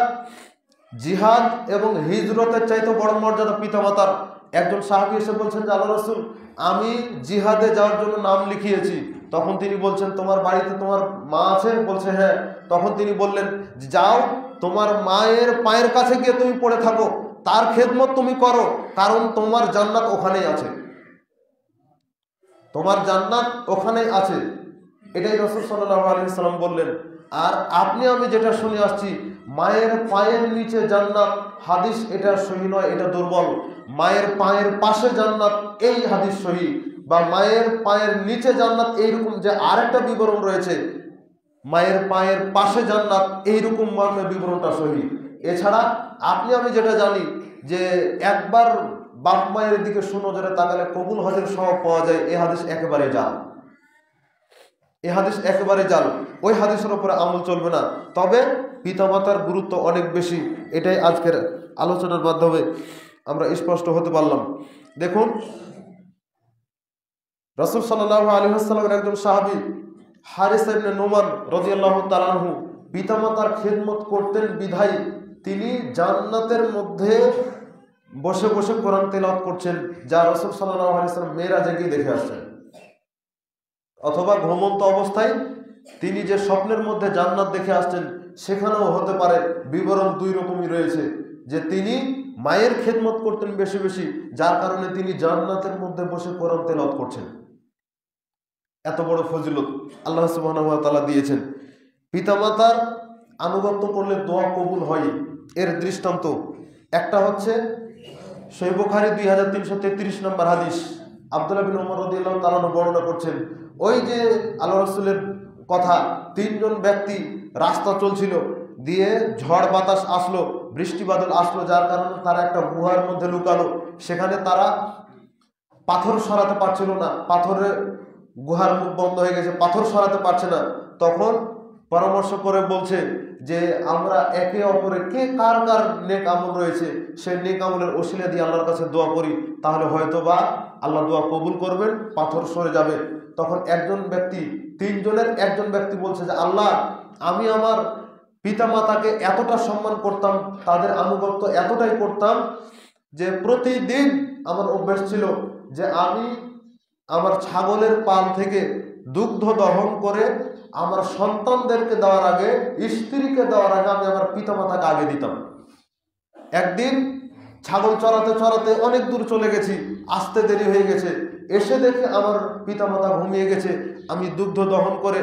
জিহাদ এবং হিজরতের চাইতে বড় মর্যাদা পিতামাতার। একজন সাহাবী এসে বলছেন যে আল্লাহ রাসূল, আমি জিহাদে যাওয়ার জন্য নাম লিখিয়েছি। তখন তিনি বলছেন, তোমার বাড়িতে তোমার মা আছে? বলছে হ্যাঁ। তখন তিনি বললেন, যাও তোমার মায়ের পায়ের কাছে গিয়ে তুমি পড়ে থাকো, তার খেদমত তুমি করো, কারণ তোমার জান্নাত ওখানেই আছে, তোমার জান্নাত ওখানেই আছে। এটাই রাসূল সাল্লাল্লাহু আলাইহি ওয়াসাল্লাম বললেন। আর আপনি আমি যেটা শুনে আসছি, মায়ের পায়ের নিচে জান্নাত, হাদিস এটা সহি নয়, এটা দুর্বল। মায়ের পায়ের পাশে জান্নাত, এই হাদিস সহি। বা মায়ের পায়ের নিচে জান্নাত, এইরকম যে আরেকটা বিবরণ রয়েছে, মায়ের পায়ের পাশে জান্নাত, এইরকম মর্মে বিবরণটা সহি। এছাড়া আপনি আমি যেটা জানি যে একবার বাপ মায়ের দিকে সুনজরে তাকালে কবুল হজের সওয়াব পাওয়া যায়, এই হাদিস একেবারে জাল। এই হাদিস একেবারে জাল, ওই হাদিসের উপরে আমল চলবে না। তবে পিতামাতার গুরুত্ব অনেক বেশি, এটাই আজকের আলোচনার মাধ্যমে আমরা স্পষ্ট হতে পারলাম। দেখুন, রাসূল সাল্লাল্লাহু আলাইহি ওয়াসাল্লামের একজন সাহাবী হারিস ইবনে নুমান রাদিয়াল্লাহু তাআলা আনহু পিতামাতার খেদমত করতেন বিধায় তিনি জান্নাতের মধ্যে বসে বসে কোরআন তেলাওয়াত করছেন, যা রাসূল সাল্লাল্লাহু আলাইহি ওয়াসাল্লাম মেরাজে গিয়ে দেখে আসছেন। অথবা ঘুমন্ত অবস্থায় তিনি যে স্বপ্নের মধ্যে জান্নাত দেখে আসছেন, সেখানেও হতে পারে। বিবরণ দুই রকমই রয়েছে, যে তিনি মায়ের খেদমত করতেন বেশি বেশি, যার কারণে তিনি জান্নাতের মধ্যে বসে কোরআন তেলাওয়াত করছেন। এত বড় ফজিলত আল্লাহ সুবহানাহু ওয়া তাআলা দিয়েছেন। পিতামাতার আনুগত্য করলে দোয়া কবুল হয়, এর দৃষ্টান্ত একটা হচ্ছে সহিহ বুখারী 2333 নম্বর হাদিস। আব্দুল্লাহ বিন ওমর রাদিয়াল্লাহু তাআলা বর্ণনা করছেন, ওই যে আল্লাহ রাসূলের কথা, তিনজন ব্যক্তি রাস্তা চলছিল, দিয়ে ঝড় বাতাস আসলো, বৃষ্টি বাদল আসলো, যার কারণে তারা একটা গুহার মধ্যে লুকালো। সেখানে তারা পাথর সরাতে পারছিল না, পাথরের গুহার মুখ বন্ধ হয়ে গেছে, পাথর সরাতে পারছে না। তখন পরামর্শ করে বলছে যে আমরা একে অপরে কে কার কার নেক আমল রয়েছে, সেই নেক আমলের ওসিলা দিয়ে আল্লাহর কাছে দোয়া করি, তাহলে হয়তো বা আল্লাহ দোয়া কবুল করবেন, পাথর সরে যাবে। তখন একজন ব্যক্তি, তিনজনের একজন ব্যক্তি বলছে যে আল্লাহ, আমি আমার পিতামাতাকে এতটা সম্মান করতাম, তাদের আনুগত্য এতটাই করতাম যে প্রতিদিন আমার অভ্যাস ছিল যে আমি আমার ছাগলের পাল থেকে দুগ্ধ দহন করে আমার সন্তানদেরকে দেওয়ার আগে, স্ত্রীকে দেওয়ার আগে আমি আমার পিতামাতাকে আগে দিতাম। একদিন ছাগল চড়াতে চড়াতে অনেক দূর চলে গেছি, আসতে দেরি হয়ে গেছে, এসে দেখে আমার পিতামাতা ঘুমিয়ে গেছে। আমি দুগ্ধ দহন করে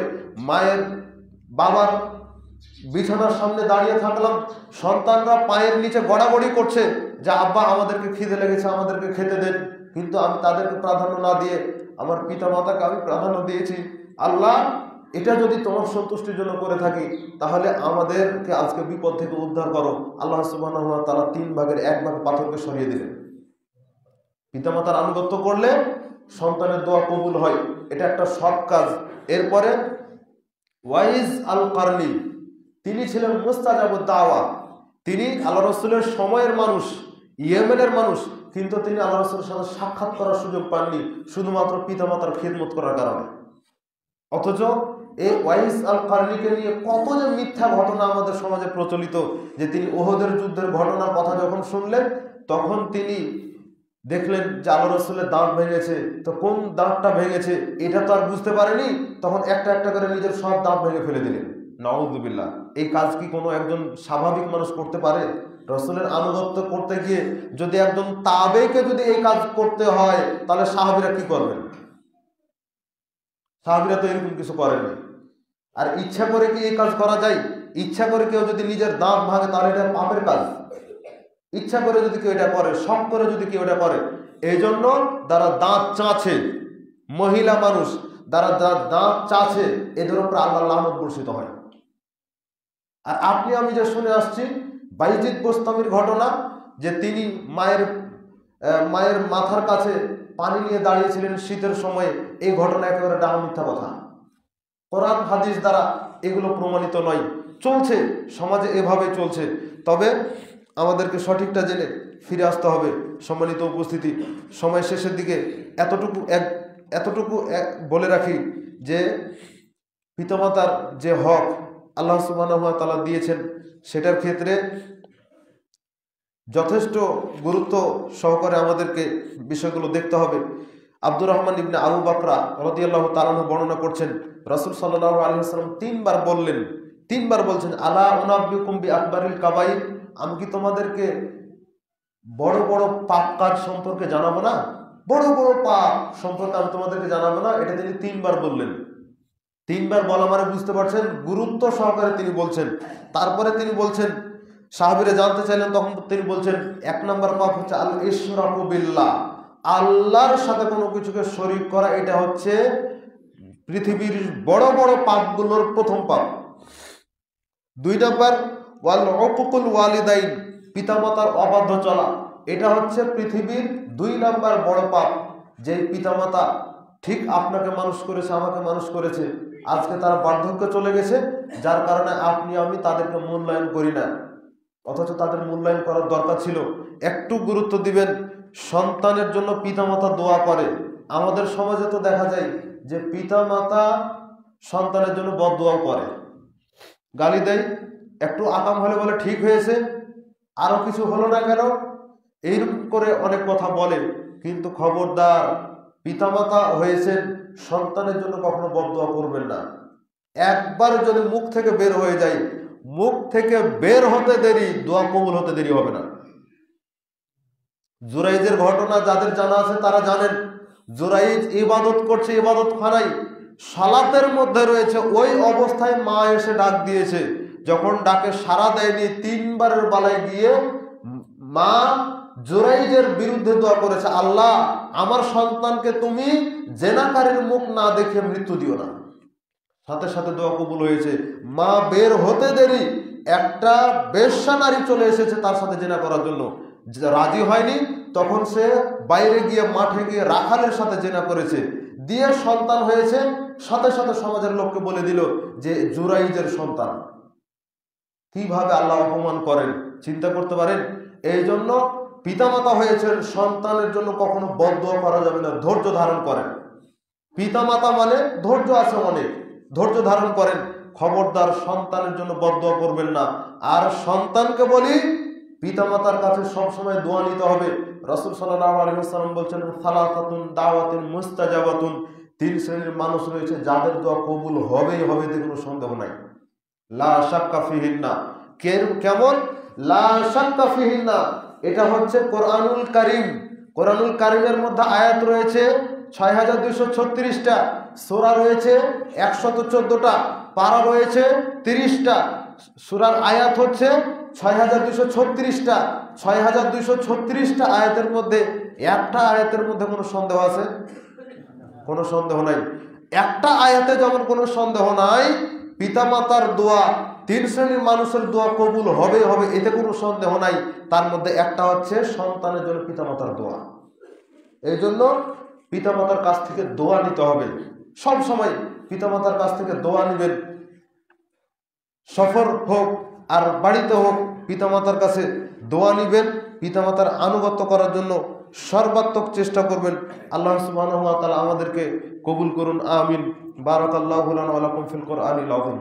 মায়ের বাবার বিছানার সামনে দাঁড়িয়ে থাকলাম, সন্তানরা পায়ের নিচে গড়াগড়ি করছে যে আব্বা আমাদেরকে খিদে লেগেছে, আমাদেরকে খেতে দেন। কিন্তু আমি তাদেরকে প্রাধান্য না দিয়ে আমার পিতামাতাকে আমি প্রাধান্য দিয়েছি। আল্লাহ, এটা যদি তোমার সন্তুষ্টির জন্য করে থাকি, তাহলে আমাদেরকে আজকে বিপদ থেকে উদ্ধার করো। আল্লাহ সুবহানাহু ওয়া তাআলা 3 ভাগের 1 ভাগ পাথরকে সরিয়ে দিলেন। পিতামাতার আনুগত্য করলে সন্তানের দোয়া কবুল হয়, এটা একটা সৎ কাজ। এরপরে ওয়াইজ আল কারনি, তিনি ছিলেন মুস্তাজাবুদ দাওয়া। তিনি আল্লাহ রাসূলের সময়ের মানুষ, ইয়েমেনের মানুষ, কিন্তু তিনি আল্লাহ রাসূলের সাথে সাক্ষাৎ করার সুযোগ পাননি, শুধুমাত্র পিতামাতার খেদমত করার কারণে। অথচ এই ওয়াইস আল কারনিকে নিয়ে কত যে মিথ্যা ঘটনা আমাদের সমাজে প্রচলিত, যে তিনি ওহদের যুদ্ধের ঘটনার কথা যখন শুনলেন, তখন তিনি দেখলেন যে আল্লাহ রাসূলের দাঁত ভেঙেছে, তো কোন দাঁতটা ভেঙেছে এটা তো আর বুঝতে পারেনি, তখন একটা একটা করে নিজের সব দাঁত ভেঙে ফেলে দিলেন। নাউযুবিল্লাহ, এই কাজ কি কোনো একজন স্বাভাবিক মানুষ করতে পারে? রাসূলের আনুগত্য করতে গিয়ে যদি একজন তাবেঈকে যদি এই কাজ করতে হয়, তাহলে সাহাবীরা কি করবেন? সাহাবীরা তো এরকম কিছু করেনি। আর ইচ্ছা করে কি এই কাজ করা যায়? ইচ্ছা করে কেউ যদি নিজের দাঁত ভাঙে, তাহলে এটা পাপের কাজ। ইচ্ছা করে যদি কেউ এটা করে, শখ করে যদি কেউ এটা করে, এই জন্য যারা দাঁত চাঁছে, মহিলা মানুষ, দ্বারা দাঁত চাচ্ছে, এদের উপর আল্লাহর লানত বর্ষিত হয়। আর আপনি আমি যে শুনে আসছি বাইজিদ বোস্তামির ঘটনা, যে তিনি মায়ের মাথার কাছে পানি নিয়ে দাঁড়িয়েছিলেন শীতের সময়ে, এই ঘটনা একেবারে ডাহা মিথ্যা কথা। কোরআন হাদিস দ্বারা এগুলো প্রমাণিত নয়। চলছে সমাজে, এভাবে চলছে। তবে আমাদেরকে সঠিকটা জেনে ফিরে আসতে হবে। সম্মানিত উপস্থিতি, সময় শেষের দিকে এতটুকু বলে রাখি যে পিতামাতার যে হক আল্লাহ সুবহানাহু ওয়া তাআলা দিয়েছেন, সেটার ক্ষেত্রে যথেষ্ট গুরুত্ব সহকারে আমাদেরকে বিষয়গুলো দেখতে হবে। আব্দুর রহমান ইবনে আবু বকরা রাদিয়াল্লাহু তাআলা আনহু বর্ণনা করছেন, রাসূল সাল্লাল্লাহু আলাইহি ওয়াসাল্লাম তিনবার বলছেন, আলা উনাব্বিকুম বিআকবারিল কাবাইর, আমি কি তোমাদেরকে বড় বড় পাপ কাজ সম্পর্কে জানাবো না? বড় বড় পাপ সম্পর্কে আমি তোমাদেরকে জানাবো না? এটা তিনি তিনবার বললেন। তিনবার বলা মানে বুঝতে পারছেন গুরুত্ব সহকারে তিনি বলছেন। তারপরে তিনি বলছেন, সাহাবীরা জানতে চাইলেন, তখন তিনি বলছেন, 1 নম্বর পাপ হচ্ছে আল ইশরাকু বিল্লাহ, আল্লাহর সাথে কোনো কিছুকে শরীক করা। এটা হচ্ছে পৃথিবীর বড় বড় পাপগুলোর প্রথম পাপ। 2 নম্বর ওয়াল উকুকুল ওয়ালিদাইন, পিতামাতার অবাধ্য চলা। এটা হচ্ছে পৃথিবীর 2 নম্বর বড় পাপ। যে পিতামাতা ঠিক আপনাকে মানুষ করেছে, আমাকে মানুষ করেছে, আজকে তারা বার্ধক্যে চলে গেছে, যার কারণে আপনি আমি তাদেরকে মূল্যায়ন করি না, অথচ তাদের মূল্যায়ন করার দরকার ছিল। একটু গুরুত্ব দিবেন। সন্তানের জন্য পিতামাতা দোয়া করে। আমাদের সমাজে তো দেখা যায় যে পিতামাতা সন্তানের জন্য বদদোয়া করে, গালি দেয়, একটু আকাম হলে বলে ঠিক হয়েছে, আরো কিছু হলো না কেন, এইরকম করে অনেক কথা বলে। কিন্তু খবরদার, পিতামাতা হয়েছেন, সন্তানের জন্য কখনো বদদোয়া করবেন না। একবার যদি মুখ থেকে বের হয়ে যায়, মুখ থেকে বের হতে দেরি, দোয়া কবুল হতে দেরি হবে না। জুরাইজের ঘটনা যাদের জানা আছে তারা জানেন। জুরাইজ ইবাদত করছে ইবাদত খানায়, সালাতের মধ্যে রয়েছে, ওই অবস্থায় মা এসে ডাক দিয়েছে। যখন ডাকে সাড়া দেয়নি, 3 বারের বালায় গিয়ে মা জুরাইজের বিরুদ্ধে দোয়া করেছে, আল্লাহ আমার সন্তানকে তুমি জেনাকারীর মুখ না দেখে মৃত্যু দিও না। সাথে সাথে দোয়া কবুল হয়েছে। মা বের হতে দেরি, একটা বেশ্যা নারী চলে এসেছে তার সাথে জেনা করার জন্য, রাজি হয়নি। তখন সে বাইরে গিয়ে, মাঠে গিয়ে রাখালের সাথে জেনা করেছে, দিয়ে সন্তান হয়েছে। সাথে সাথে সমাজের লোককে বলে দিল যে জুরাইজের সন্তান। কিভাবে আল্লাহ অপমান করেন চিন্তা করতে পারেন? এই জন্য পিতামাতা হয়েছেন, সন্তানের জন্য কখনো বদদোয়া করা যাবে না। ধৈর্য ধারণ করেন। পিতামাতা মানে ধৈর্য আছে অনেক, ধৈর্য ধারণ করেন। খবরদার সন্তানের জন্য বদদোয়া করবেন না। আর সন্তানকে বলি, পিতামাতার কাছে সবসময় দোয়া নিতে হবে। রাসূল সাল্লাল্লাহু আলাইহি ওয়াসাল্লাম বলছেন, সালাসাতুন দাওয়াতুন মুস্তাজাবাতুন, 3 শ্রেণীর মানুষ রয়েছে যাদের দোয়া কবুল হবেই হবে, এতে কোনো সন্দেহ নাই। লা শাক্কা ফিহিন্না, কেমন? লা শাক্কা ফিহিন্না, এটা হচ্ছে কোরআনুল কারীম। কোরআনুল কারীমের মধ্যে আয়াত রয়েছে 6236টা, সূরা রয়েছে 114টা, পারা রয়েছে 30টা, সূরার আয়াত হচ্ছে 6236টা। 6236টা আয়াতের মধ্যে একটা আয়াতের মধ্যে কোনো সন্দেহ আছে? কোনো সন্দেহ নাই। একটা আয়াতে যেমন কোনো সন্দেহ নাই, পিতামাতার দোয়া, 3 শ্রেণীর মানুষের দোয়া কবুল হবে হবে, এতে কোনো সন্দেহ নাই। তার মধ্যে একটা হচ্ছে সন্তানের জন্য পিতামাতার দোয়া। এই জন্য পিতামাতার কাছ থেকে দোয়া নিতে হবে। সব সময় পিতামাতার কাছ থেকে দোয়া নেবেন। সফর হোক আর বাড়িতে হোক, পিতামাতার কাছে দোয়া নিবেন। পিতামাতার আনুগত্য করার জন্য সর্বাত্মক চেষ্টা করবেন। আল্লাহ সুবহানাহু ওয়া তাআলা আমাদেরকে কবুল করুন, আমিন। বারাকাল্লাহু লানা ওয়া লাকুম ফিল কোরআনিল আযীম।